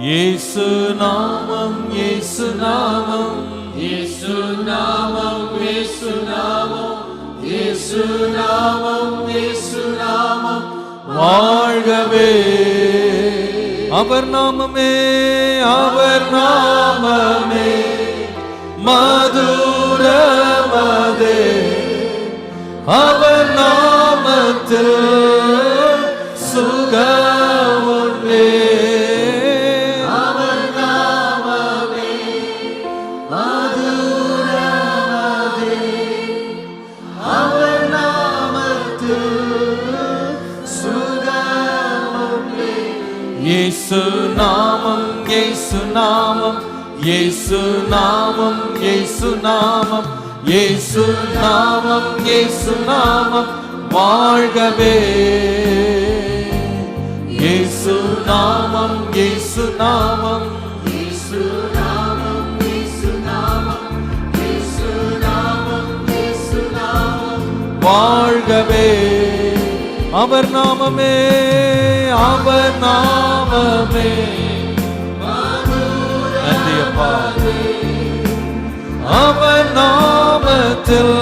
இயேசு நாமம், இயேசு நாமம், இயேசு நாமம், இயேசு நாமம், இயேசு நாமம், இயேசு நாமம் வாழ்கவே. அவர் நாமமே, அவர் நாமமே மதுரமதே. அவர் நாமத்தில் சுகமுண்டே. அவர் நாமமே மதுரமதே. அவர் நாமத்தில் சுகமுண்டே. இயேசு நாமம், இயேசு நாமம், இயேசு நாமம், இயேசு நாமம், இயேசு நாமம், இயேசு நாமம் வாழ்கவே. இயேசு நாமம், இயேசு நாமம், இயேசு நாமம், இயேசு நாமம், இயேசு நாமம், இயேசு நாமம் வாழ்கவே. அவர் நாமமே, அவர் நாமமே. நன்றி அப்பா. அவர் நாமத்தில்